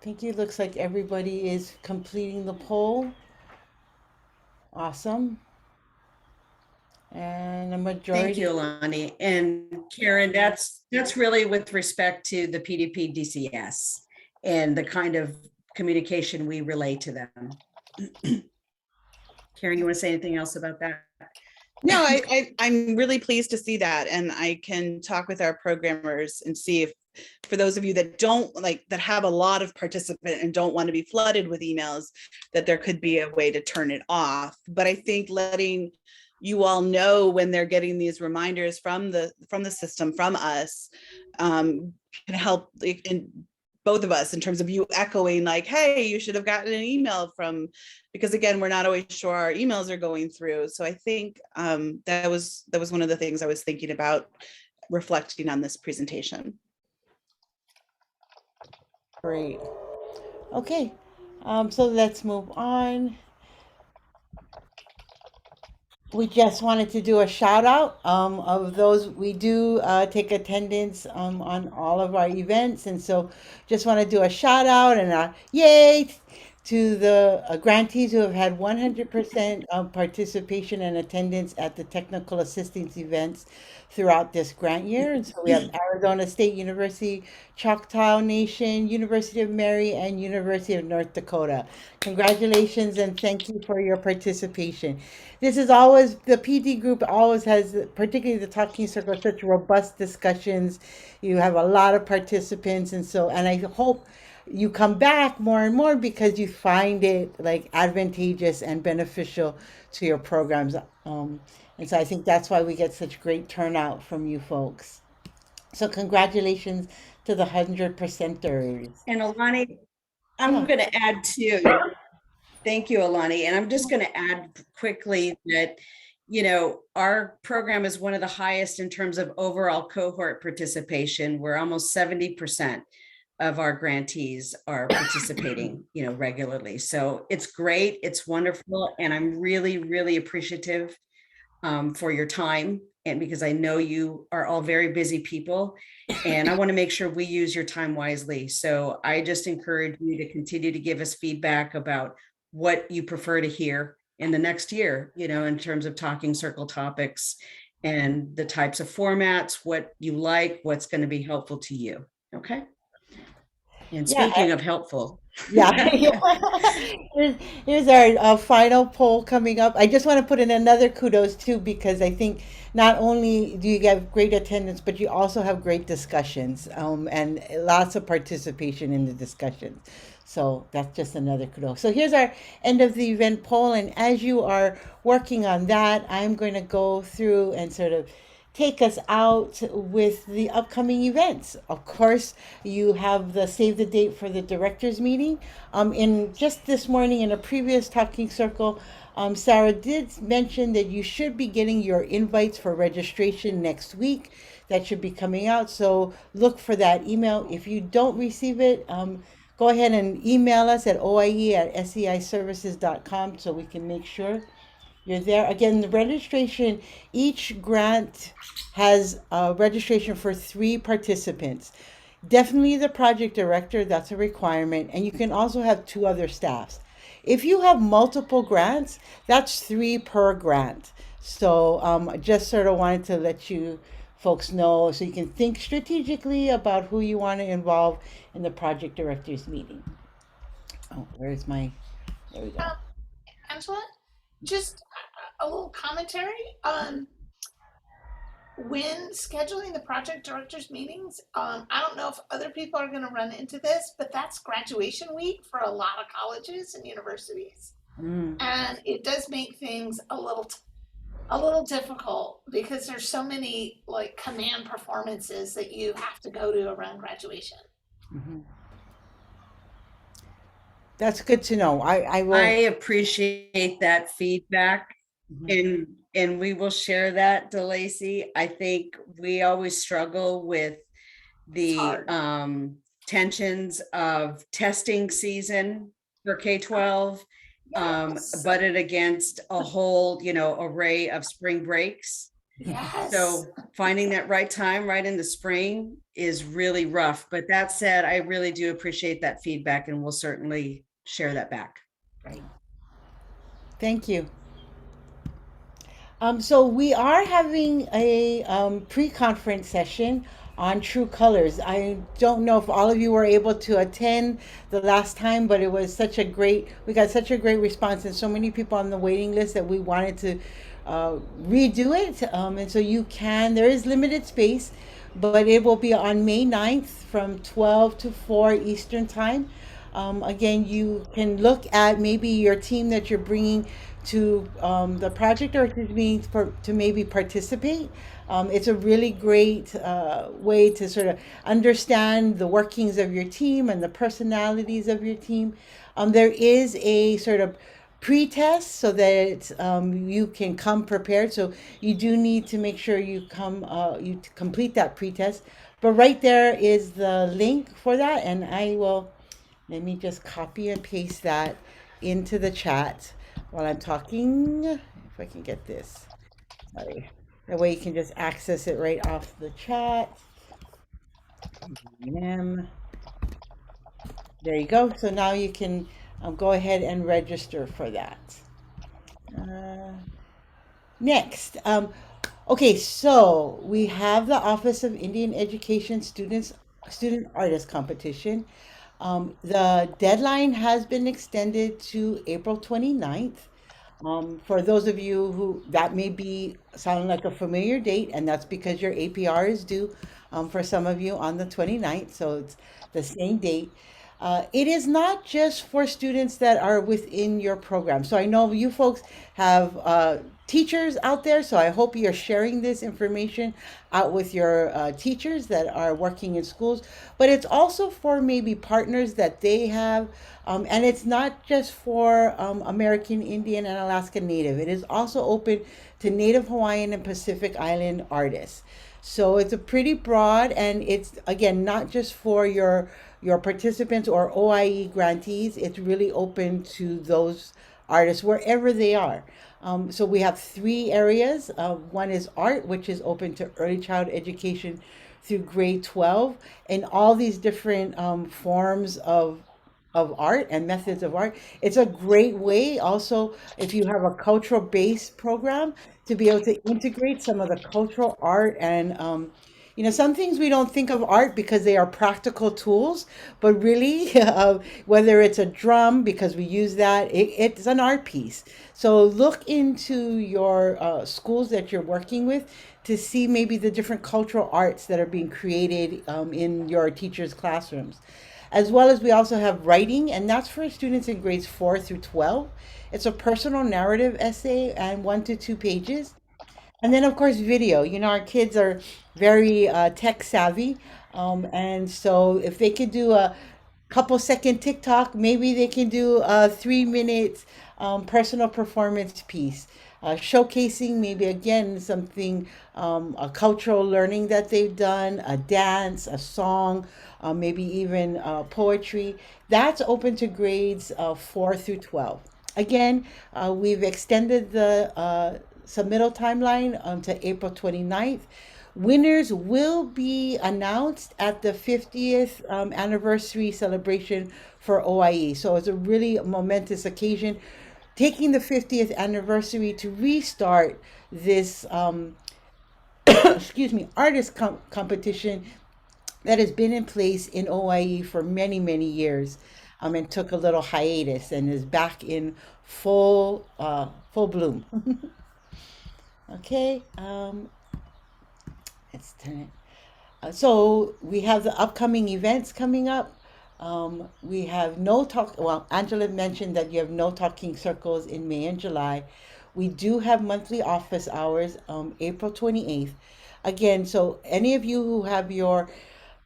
Thank you. Looks like everybody is completing the poll. Awesome. And the majority. Thank you, Alani. And Karen, that's really with respect to the PDP DCS and the kind of communication we relay to them. Karen, you want to say anything else about that? No, I'm really pleased to see that. And I can talk with our programmers and see if, for those of you that that have a lot of participant and don't want to be flooded with emails, that there could be a way to turn it off. But I think letting you all know when they're getting these reminders from the system, from us, can help in both of us in terms of you echoing like, hey, you should have gotten an email from, because again, we're not always sure our emails are going through. So I think that was one of the things I was thinking about reflecting on this presentation. Great. Okay, so let's move on. We just wanted to do a shout out of those. We do take attendance on all of our events. And so just want to do a shout out and a yay to the grantees who have had 100% participation and attendance at the technical assistance events throughout this grant year. And so we have Arizona State University, Choctaw Nation, University of Mary, and University of North Dakota. Congratulations and thank you for your participation. This is always, the PD group always has, particularly the Talking Circle, such robust discussions. You have a lot of participants, and I hope you come back more and more because you find it like advantageous and beneficial to your programs. And so I think that's why we get such great turnout from you folks. So congratulations to the 100%ers. And Alani, I'm Yeah. going to add too. Thank you, Alani. And I'm just going to add quickly that, our program is one of the highest in terms of overall cohort participation. We're almost 70% of our grantees are participating, regularly. So it's great. It's wonderful. And I'm really, really appreciative for your time. And because I know you are all very busy people, and I want to make sure we use your time wisely. So I just encourage you to continue to give us feedback about what you prefer to hear in the next year, in terms of Talking Circle topics and the types of formats, what you like, what's going to be helpful to you. Okay. And Yeah, speaking of helpful. Yeah. Here's our final poll coming up. I just want to put in another kudos too, because I think not only do you get great attendance, but you also have great discussions, and lots of participation in the discussions. So that's just another kudos. So here's our end of the event poll. And as you are working on that, I'm going to go through and sort of take us out with the upcoming events. Of course, you have the save the date for the directors meeting. In just this morning in a previous Talking Circle, Sarah did mention that you should be getting your invites for registration next week. That should be coming out. So look for that email. If you don't receive it, go ahead and email us at oie@seiservices.com so we can make sure you're there. Again, the registration, each grant has a registration for 3 participants. Definitely the project director, that's a requirement. And you can also have 2 other staffs. If you have multiple grants, that's 3 per grant. So just sort of wanted to let you folks know so you can think strategically about who you want to involve in the project directors meeting. Oh, there we go. Angela, just a little commentary on when scheduling the project directors meetings. I don't know if other people are going to run into this, but that's graduation week for a lot of colleges and universities. And it does make things a little difficult because there's so many like command performances that you have to go to around graduation. That's good to know. I will. I appreciate that feedback, and we will share that, DeLacy. I think we always struggle with the tensions of testing season for K-12, butted against a whole, array of spring breaks. Yes. So finding that right time, right in the spring, is really rough. But that said, I really do appreciate that feedback, and we'll certainly share that back. Right. Thank you. So we are having a pre-conference session on True Colors. I don't know if all of you were able to attend the last time, but it was we got such a great response and so many people on the waiting list that we wanted to redo it. And so there is limited space, but it will be on May 9th from 12 to 4 Eastern time. Again, you can look at maybe your team that you're bringing to the project or to maybe participate. It's a really great way to sort of understand the workings of your team and the personalities of your team. There is a sort of pre-test so that you can come prepared. So you do need to make sure you complete that pre-test. But right there is the link for that, and let me just copy and paste that into the chat while I'm talking, if I can get this. Sorry. That way you can just access it right off the chat. There you go. So now you can go ahead and register for that. Next, okay, so we have the Office of Indian Education Student Artist Competition. The deadline has been extended to April 29th. For those of you who that may be sound like a familiar date, and that's because your APR is due for some of you on the 29th, so it's the same date. It is not just for students that are within your program. So I know you folks have teachers out there, so I hope you're sharing this information out with your teachers that are working in schools. But it's also for maybe partners that they have, and it's not just for American Indian and Alaska Native. It is also open to Native Hawaiian and Pacific Island artists. So it's a pretty broad, and it's again not just for your participants or OIE grantees. It's really open to those artists wherever they are. So we have three areas. One is art, which is open to early child education through grade 12, and all these different forms of art and methods of art. It's a great way also, if you have a cultural based program, to be able to integrate some of the cultural art and some things we don't think of art because they are practical tools, but really, whether it's a drum, because we use that, it's an art piece. So look into your schools that you're working with to see maybe the different cultural arts that are being created in your teachers' classrooms. As well as we also have writing, and that's for students in grades 4 through 12. It's a personal narrative essay and 1 to 2 pages. And then, of course, video. Our kids are very tech savvy. And so if they could do a couple-second TikTok, maybe they can do a 3 minute personal performance piece, showcasing maybe again something, a cultural learning that they've done, a dance, a song, maybe even poetry. That's open to grades 4 through 12. Again, we've extended the submittal timeline to April 29th. Winners will be announced at the 50th anniversary celebration for OIE. So it's a really momentous occasion, taking the 50th anniversary to restart this excuse me, competition that has been in place in OIE for many, many years, and took a little hiatus and is back in full bloom. Okay, let's turn it. So we have the upcoming events coming up. We have no talk. Well, Angela mentioned that you have no talking circles in May and July. We do have monthly office hours, April 28th. Again, so any of you who have your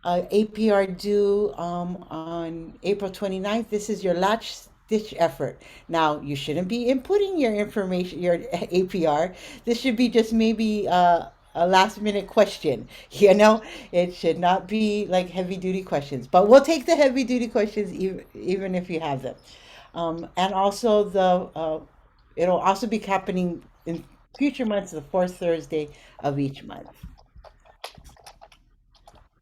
APR due on April 29th, this is your last ditch effort. Now, you shouldn't be inputting your information, your APR. This should be just maybe a last minute question. It should not be like heavy duty questions, but we'll take the heavy duty questions even if you have them. And also it'll also be happening in future months, the fourth Thursday of each month.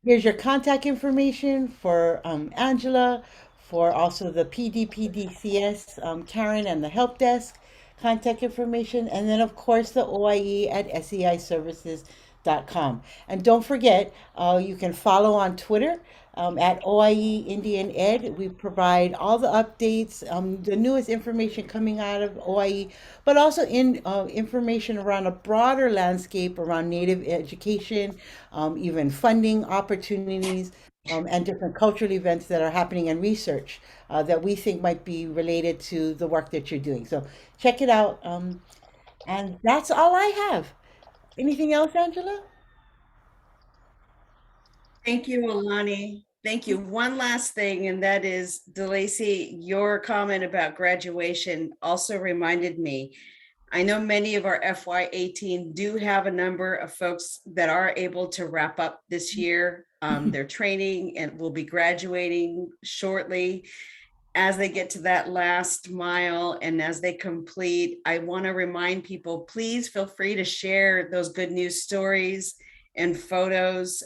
Here's your contact information for Angela, for also the PDPDCS, Karen, and the help desk contact information, and then of course the OIE at SEIservices.com. And don't forget, you can follow on Twitter at OIE Indian Ed. We provide all the updates, the newest information coming out of OIE, but also information around a broader landscape around Native education, even funding opportunities, and different cultural events that are happening, and research that we think might be related to the work that you're doing. So check it out. And that's all I have. Anything else, Angela? Thank you, Alani. Thank you. One last thing, and that is, DeLacy, your comment about graduation also reminded me. I know many of our FY18 do have a number of folks that are able to wrap up this year their training and will be graduating shortly. As they get to that last mile and as they complete, I want to remind people, please feel free to share those good news stories and photos.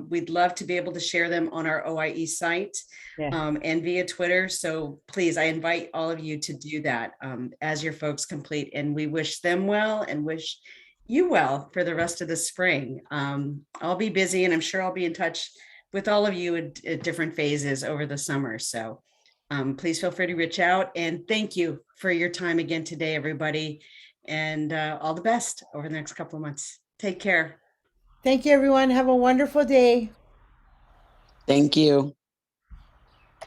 We'd love to be able to share them on our OIE site and via Twitter. So please, I invite all of you to do that as your folks complete. And we wish them well and wish you well for the rest of the spring. I'll be busy, and I'm sure I'll be in touch with all of you at different phases over the summer. So please feel free to reach out, and thank you for your time again today, everybody. And all the best over the next couple of months. Take care. Thank you, everyone. Have a wonderful day. Thank you.